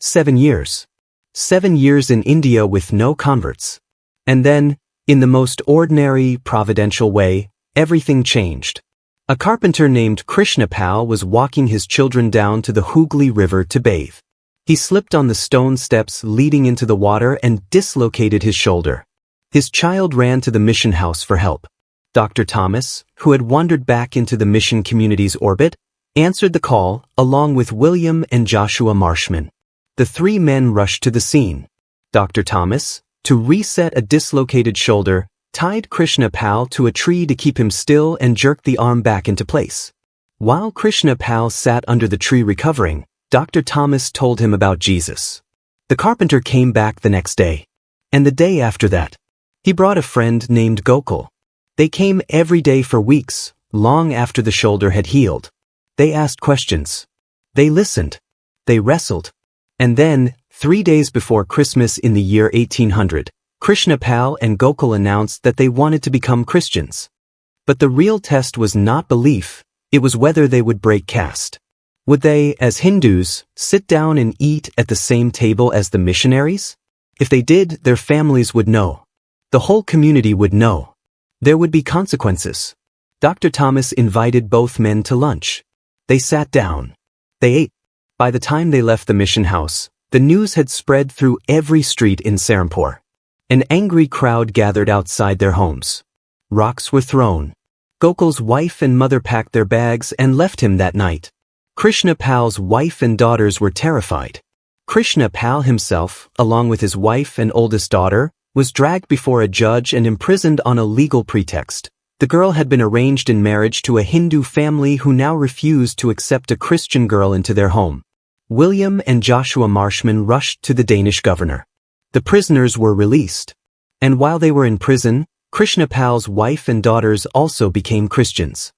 7 years. 7 years in India with no converts. And then, in the most ordinary, providential way, everything changed. A carpenter named Krishnapal was walking his children down to the Hooghly River to bathe. He slipped on the stone steps leading into the water and dislocated his shoulder. His child ran to the mission house for help. Dr. Thomas, who had wandered back into the mission community's orbit, answered the call, along with William and Joshua Marshman. The 3 men rushed to the scene. Dr. Thomas, to reset a dislocated shoulder, tied Krishnapal to a tree to keep him still and jerked the arm back into place. While Krishnapal sat under the tree recovering, Dr. Thomas told him about Jesus. The carpenter came back the next day. And the day after that. He brought a friend named Gokul. They came every day for weeks, long after the shoulder had healed. They asked questions. They listened. They wrestled. And then, 3 days before Christmas in the year 1800, Krishnapal and Gokul announced that they wanted to become Christians. But the real test was not belief, it was whether they would break caste. Would they, as Hindus, sit down and eat at the same table as the missionaries? If they did, their families would know. The whole community would know. There would be consequences. Dr. Thomas invited both men to lunch. They sat down. They ate. By the time they left the mission house, the news had spread through every street in Serampore. An angry crowd gathered outside their homes. Rocks were thrown. Gokul's wife and mother packed their bags and left him that night. Krishna Pal's wife and daughters were terrified. Krishna Pal himself, along with his wife and oldest daughter, was dragged before a judge and imprisoned on a legal pretext. The girl had been arranged in marriage to a Hindu family who now refused to accept a Christian girl into their home. William and Joshua Marshman rushed to the Danish governor. The prisoners were released. And while they were in prison, Krishna Pal's wife and daughters also became Christians.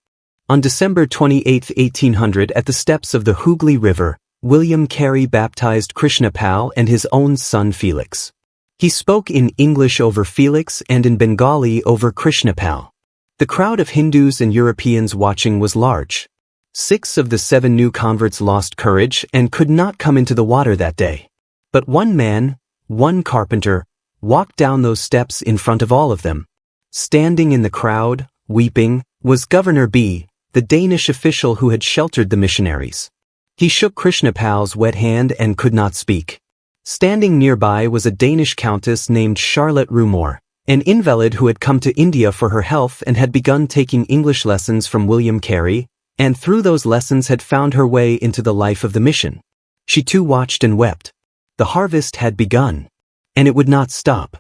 On December 28, 1800, at the steps of the Hooghly River, William Carey baptized Krishna Pal and his own son Felix. He spoke in English over Felix and in Bengali over Krishna Pal. The crowd of Hindus and Europeans watching was large. 6 of the 7 new converts lost courage and could not come into the water that day. But one man, one carpenter, walked down those steps in front of all of them. Standing in the crowd, weeping, was Governor B., the Danish official who had sheltered the missionaries. He shook Krishna Pal's wet hand and could not speak. Standing nearby was a Danish countess named Charlotte Rumor, an invalid who had come to India for her health and had begun taking English lessons from William Carey, and through those lessons had found her way into the life of the mission. She too watched and wept. The harvest had begun, and it would not stop.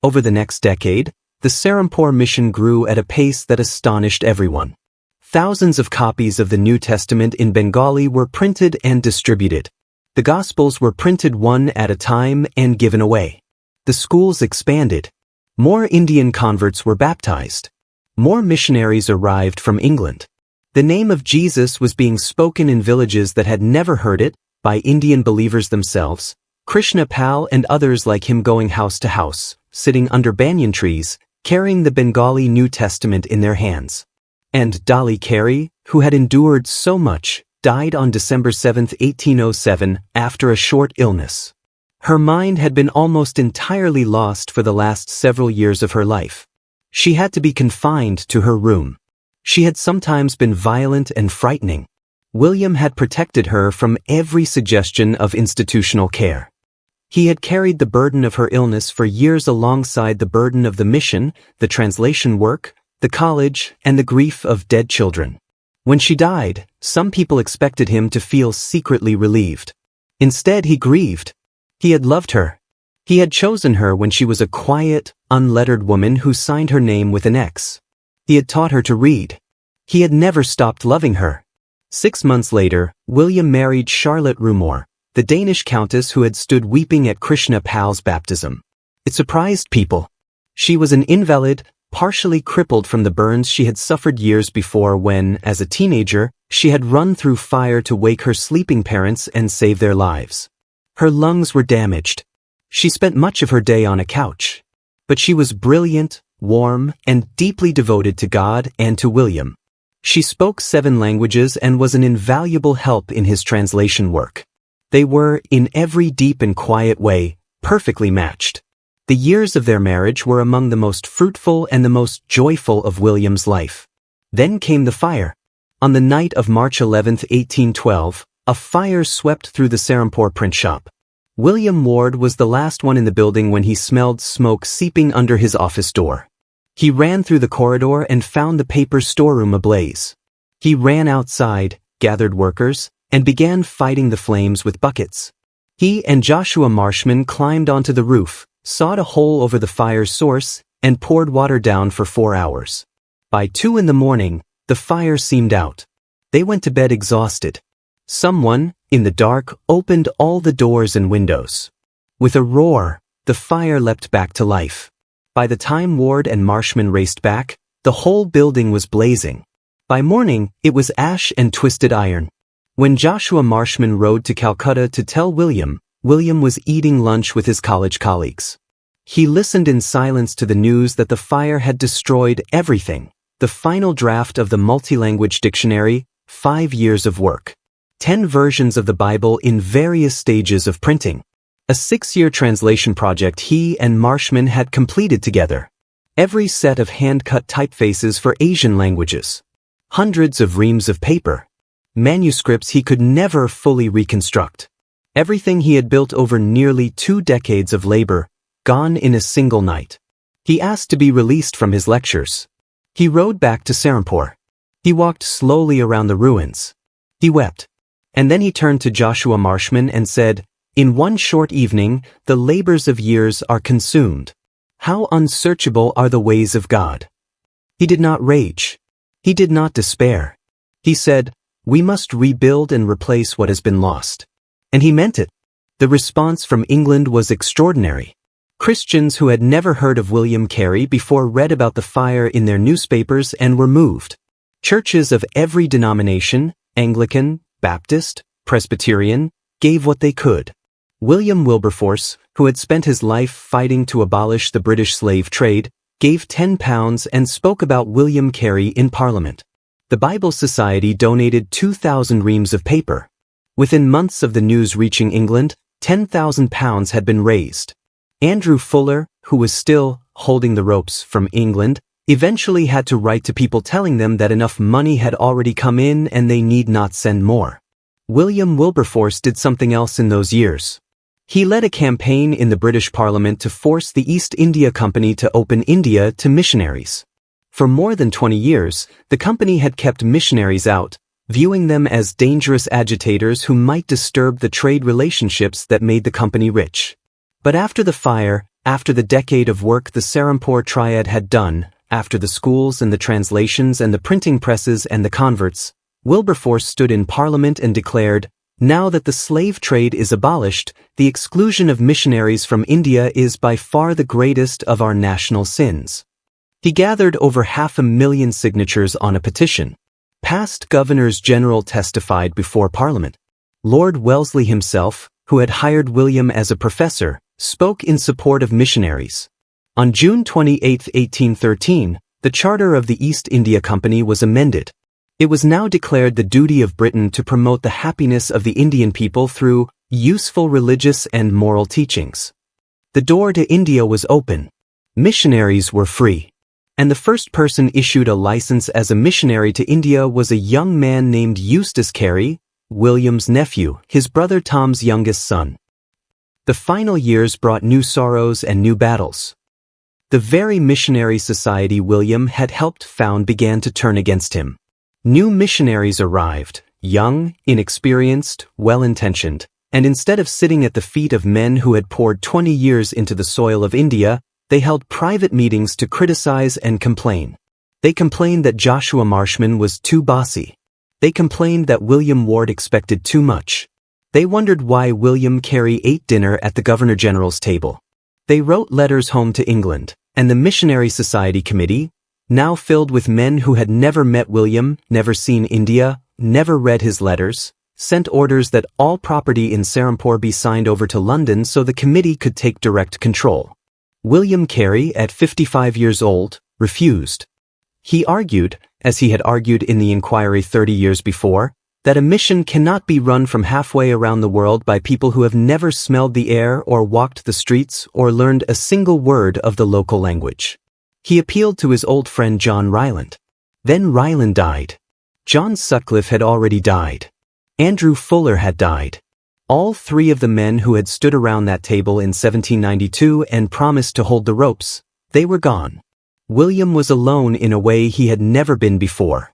Over the next decade, the Serampore mission grew at a pace that astonished everyone. Thousands of copies of the New Testament in Bengali were printed and distributed. The Gospels were printed one at a time and given away. The schools expanded. More Indian converts were baptized. More missionaries arrived from England. The name of Jesus was being spoken in villages that had never heard it, by Indian believers themselves, Krishna Pal and others like him going house to house, sitting under banyan trees, carrying the Bengali New Testament in their hands. And Dolly Carey, who had endured so much, died on December 7, 1807, after a short illness. Her mind had been almost entirely lost for the last several years of her life. She had to be confined to her room. She had sometimes been violent and frightening. William had protected her from every suggestion of institutional care. He had carried the burden of her illness for years alongside the burden of the mission, the translation work, the college, and the grief of dead children. When she died, some people expected him to feel secretly relieved. Instead, he grieved. He had loved her. He had chosen her when she was a quiet, unlettered woman who signed her name with an X. He had taught her to read. He had never stopped loving her. 6 months later, William married Charlotte Rumor, the Danish countess who had stood weeping at Krishna Pal's baptism. It surprised people. She was an invalid, partially crippled from the burns she had suffered years before when, as a teenager, she had run through fire to wake her sleeping parents and save their lives. Her lungs were damaged. She spent much of her day on a couch. But she was brilliant, warm, and deeply devoted to God and to William. She spoke 7 languages and was an invaluable help in his translation work. They were, in every deep and quiet way, perfectly matched. The years of their marriage were among the most fruitful and the most joyful of William's life. Then came the fire. On the night of March 11, 1812, a fire swept through the Serampore print shop. William Ward was the last one in the building when he smelled smoke seeping under his office door. He ran through the corridor and found the paper storeroom ablaze. He ran outside, gathered workers, and began fighting the flames with buckets. He and Joshua Marshman climbed onto the roof, sawed a hole over the fire's source, and poured water down for 4 hours. By 2 in the morning, the fire seemed out. They went to bed exhausted. Someone, in the dark, opened all the doors and windows. With a roar, the fire leapt back to life. By the time Ward and Marshman raced back, the whole building was blazing. By morning, it was ash and twisted iron. When Joshua Marshman rode to Calcutta to tell William, William was eating lunch with his college colleagues. He listened in silence to the news that the fire had destroyed everything: the final draft of the multi-language dictionary, 5 years of work, 10 versions of the Bible in various stages of printing. A 6-year translation project he and Marshman had completed together. Every set of hand-cut typefaces for Asian languages. Hundreds of reams of paper. Manuscripts he could never fully reconstruct. Everything he had built over nearly 2 decades of labor, gone in a single night. He asked to be released from his lectures. He rode back to Serampore. He walked slowly around the ruins. He wept. And then he turned to Joshua Marshman and said, "In one short evening, the labors of years are consumed. How unsearchable are the ways of God." He did not rage. He did not despair. He said, "We must rebuild and replace what has been lost." And he meant it. The response from England was extraordinary. Christians who had never heard of William Carey before read about the fire in their newspapers and were moved. Churches of every denomination, Anglican, Baptist, Presbyterian, gave what they could. William Wilberforce, who had spent his life fighting to abolish the British slave trade, gave £10 and spoke about William Carey in Parliament. The Bible Society donated 2,000 reams of paper. Within months of the news reaching England, £10,000 had been raised. Andrew Fuller, who was still holding the ropes from England, eventually had to write to people telling them that enough money had already come in and they need not send more. William Wilberforce did something else in those years. He led a campaign in the British Parliament to force the East India Company to open India to missionaries. For more than 20 years, the company had kept missionaries out, viewing them as dangerous agitators who might disturb the trade relationships that made the company rich. But after the fire, after the decade of work the Serampore triad had done, after the schools and the translations and the printing presses and the converts, Wilberforce stood in Parliament and declared, "Now that the slave trade is abolished, the exclusion of missionaries from India is by far the greatest of our national sins." He gathered over 500,000 signatures on a petition. Past governors-general testified before Parliament. Lord Wellesley himself, who had hired William as a professor, spoke in support of missionaries. On June 28, 1813, the charter of the East India Company was amended. It was now declared the duty of Britain to promote the happiness of the Indian people through useful religious and moral teachings. The door to India was open. Missionaries were free. And the first person issued a license as a missionary to India was a young man named Eustace Carey, William's nephew, his brother Tom's youngest son. The final years brought new sorrows and new battles. The very missionary society William had helped found began to turn against him. New missionaries arrived, young, inexperienced, well-intentioned, and instead of sitting at the feet of men who had poured 20 years into the soil of India, they held private meetings to criticize and complain. They complained that Joshua Marshman was too bossy. They complained that William Ward expected too much. They wondered why William Carey ate dinner at the Governor-General's table. They wrote letters home to England, and the Missionary Society Committee, now filled with men who had never met William, never seen India, never read his letters, sent orders that all property in Serampore be signed over to London so the committee could take direct control. William Carey, at 55 years old, refused. He argued, as he had argued in the inquiry 30 years before, that a mission cannot be run from halfway around the world by people who have never smelled the air or walked the streets or learned a single word of the local language. He appealed to his old friend John Ryland. Then Ryland died. John Sutcliffe had already died. Andrew Fuller had died. All 3 of the men who had stood around that table in 1792 and promised to hold the ropes, they were gone. William was alone in a way he had never been before.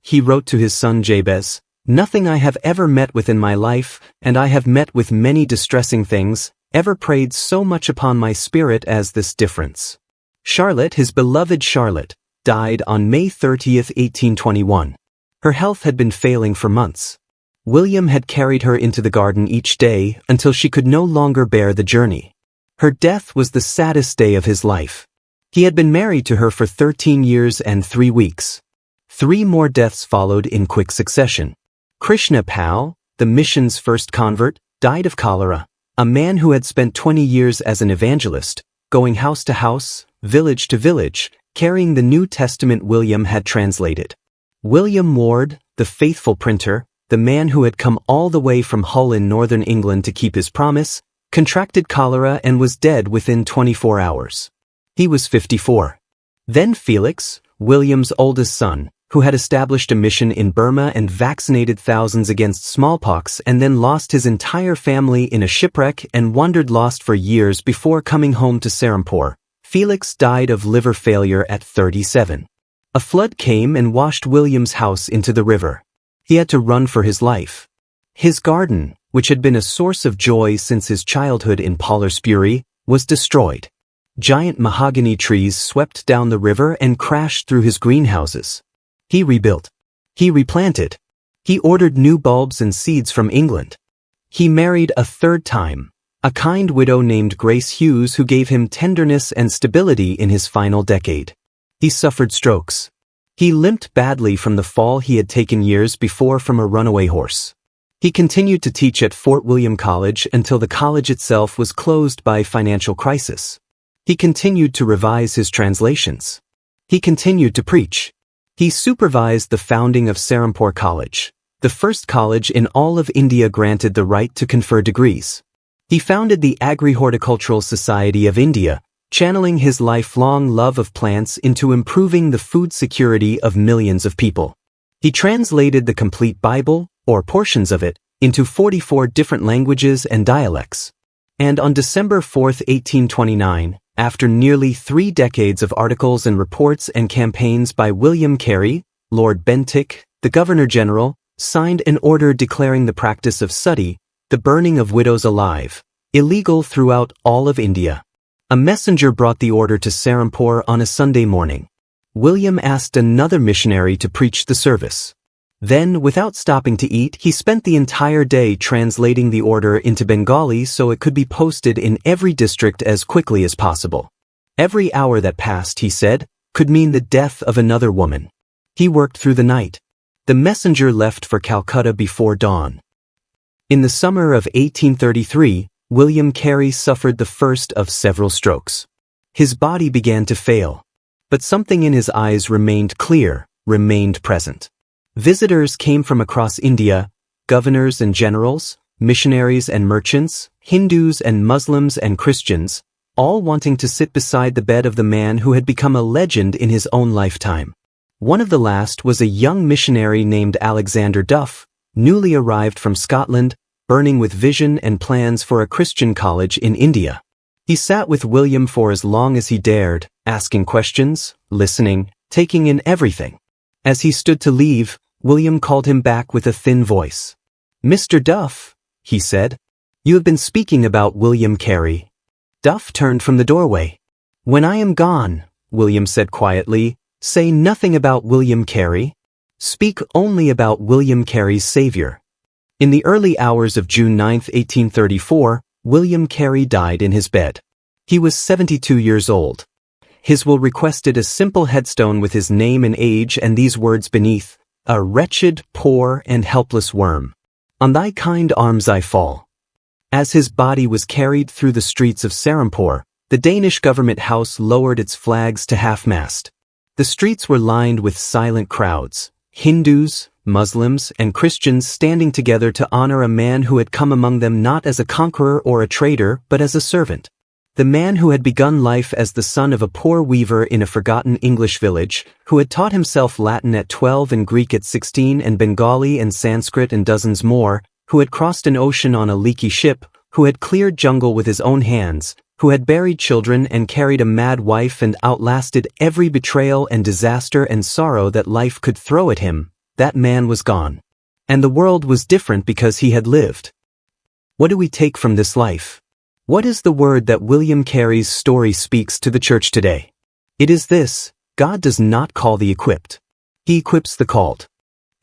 He wrote to his son Jabez, "Nothing I have ever met with in my life, and I have met with many distressing things, ever preyed so much upon my spirit as this difference." Charlotte, his beloved Charlotte, died on May 30, 1821. Her health had been failing for months. William had carried her into the garden each day until she could no longer bear the journey. Her death was the saddest day of his life. He had been married to her for 13 years and 3 weeks. 3 more deaths followed in quick succession. Krishna Pal, the mission's first convert, died of cholera, a man who had spent 20 years as an evangelist, going house to house, village to village, carrying the New Testament William had translated. William Ward, the faithful printer, the man who had come all the way from Hull in northern England to keep his promise, contracted cholera and was dead within 24 hours. He was 54. Then Felix, William's oldest son, who had established a mission in Burma and vaccinated thousands against smallpox and then lost his entire family in a shipwreck and wandered lost for years before coming home to Serampore. Felix died of liver failure at 37. A flood came and washed William's house into the river. He had to run for his life. His garden, which had been a source of joy since his childhood in Pollersbury, was destroyed. Giant mahogany trees swept down the river and crashed through his greenhouses. He rebuilt. He replanted. He ordered new bulbs and seeds from England. He married a third time, a kind widow named Grace Hughes who gave him tenderness and stability in his final decade. He suffered strokes. He limped badly from the fall he had taken years before from a runaway horse. He continued to teach at Fort William College until the college itself was closed by financial crisis. He continued to revise his translations. He continued to preach. He supervised the founding of Serampore College, the first college in all of India granted the right to confer degrees. He founded the Agri-Horticultural Society of India, channeling his lifelong love of plants into improving the food security of millions of people. He translated the complete Bible, or portions of it, into 44 different languages and dialects. And on December 4, 1829, after nearly 3 decades of articles and reports and campaigns by William Carey, Lord Bentinck, the Governor-General, signed an order declaring the practice of sati, the burning of widows alive, illegal throughout all of India. A messenger brought the order to Serampore on a Sunday morning. William asked another missionary to preach the service. Then, without stopping to eat, he spent the entire day translating the order into Bengali so it could be posted in every district as quickly as possible. Every hour that passed, he said, could mean the death of another woman. He worked through the night. The messenger left for Calcutta before dawn. In the summer of 1833, William Carey suffered the first of several strokes. His body began to fail, but something in his eyes remained clear, remained present. Visitors came from across India, governors and generals, missionaries and merchants, Hindus and Muslims and Christians, all wanting to sit beside the bed of the man who had become a legend in his own lifetime. One of the last was a young missionary named Alexander Duff, newly arrived from Scotland, burning with vision and plans for a Christian college in India. He sat with William for as long as he dared, asking questions, listening, taking in everything. As he stood to leave, William called him back with a thin voice. "Mr. Duff," he said, "you have been speaking about William Carey." Duff turned from the doorway. "When I am gone," William said quietly, "say nothing about William Carey. Speak only about William Carey's Savior." In the early hours of June 9, 1834, William Carey died in his bed. He was 72 years old. His will requested a simple headstone with his name and age and these words beneath, "A wretched, poor, and helpless worm. On thy kind arms I fall." As his body was carried through the streets of Serampore, the Danish government house lowered its flags to half-mast. The streets were lined with silent crowds, Hindus, Muslims, and Christians standing together to honor a man who had come among them not as a conqueror or a traitor, but as a servant. The man who had begun life as the son of a poor weaver in a forgotten English village, who had taught himself Latin at 12 and Greek at 16 and Bengali and Sanskrit and dozens more, who had crossed an ocean on a leaky ship, who had cleared jungle with his own hands, who had buried children and carried a mad wife and outlasted every betrayal and disaster and sorrow that life could throw at him, that man was gone. And the world was different because he had lived. What do we take from this life? What is the word that William Carey's story speaks to the church today? It is this: God does not call the equipped. He equips the called.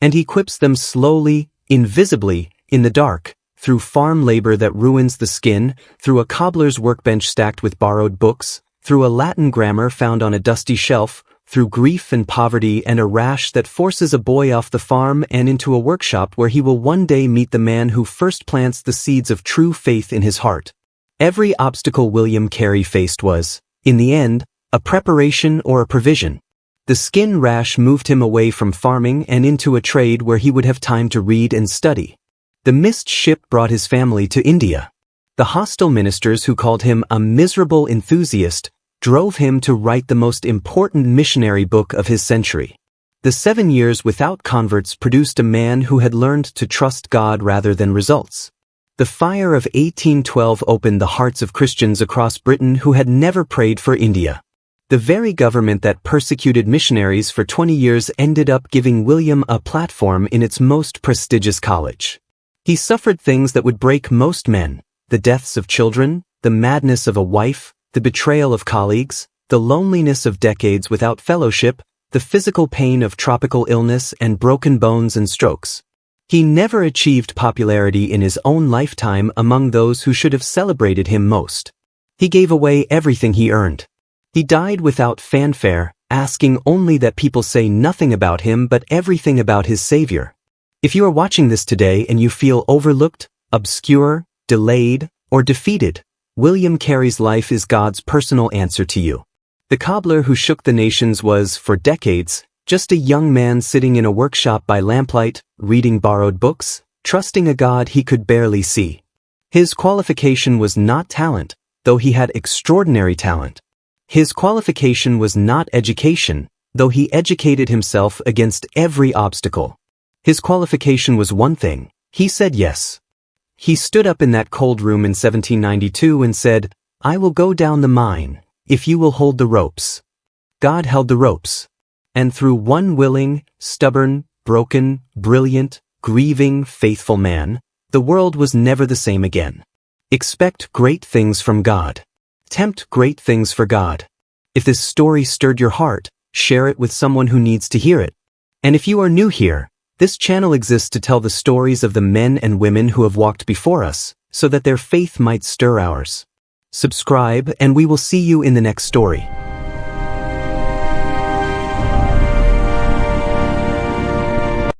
And he equips them slowly, invisibly, in the dark, through farm labor that ruins the skin, through a cobbler's workbench stacked with borrowed books, through a Latin grammar found on a dusty shelf, through grief and poverty and a rash that forces a boy off the farm and into a workshop where he will one day meet the man who first plants the seeds of true faith in his heart. Every obstacle William Carey faced was, in the end, a preparation or a provision. The skin rash moved him away from farming and into a trade where he would have time to read and study. The missed ship brought his family to India. The hostile ministers who called him a miserable enthusiast drove him to write the most important missionary book of his century. The 7 years without converts produced a man who had learned to trust God rather than results. The fire of 1812 opened the hearts of Christians across Britain who had never prayed for India. The very government that persecuted missionaries for 20 years ended up giving William a platform in its most prestigious college. He suffered things that would break most men: the deaths of children, the madness of a wife, the betrayal of colleagues, the loneliness of decades without fellowship, the physical pain of tropical illness and broken bones and strokes. He never achieved popularity in his own lifetime among those who should have celebrated him most. He gave away everything he earned. He died without fanfare, asking only that people say nothing about him but everything about his Savior. If you are watching this today and you feel overlooked, obscure, delayed, or defeated, William Carey's life is God's personal answer to you. The cobbler who shook the nations was, for decades, just a young man sitting in a workshop by lamplight, reading borrowed books, trusting a God he could barely see. His qualification was not talent, though he had extraordinary talent. His qualification was not education, though he educated himself against every obstacle. His qualification was one thing: he said yes. He stood up in that cold room in 1792 and said, "I will go down the mine, if you will hold the ropes." God held the ropes. And through one willing, stubborn, broken, brilliant, grieving, faithful man, the world was never the same again. Expect great things from God. Tempt great things for God. If this story stirred your heart, share it with someone who needs to hear it. And if you are new here, this channel exists to tell the stories of the men and women who have walked before us, so that their faith might stir ours. Subscribe and we will see you in the next story.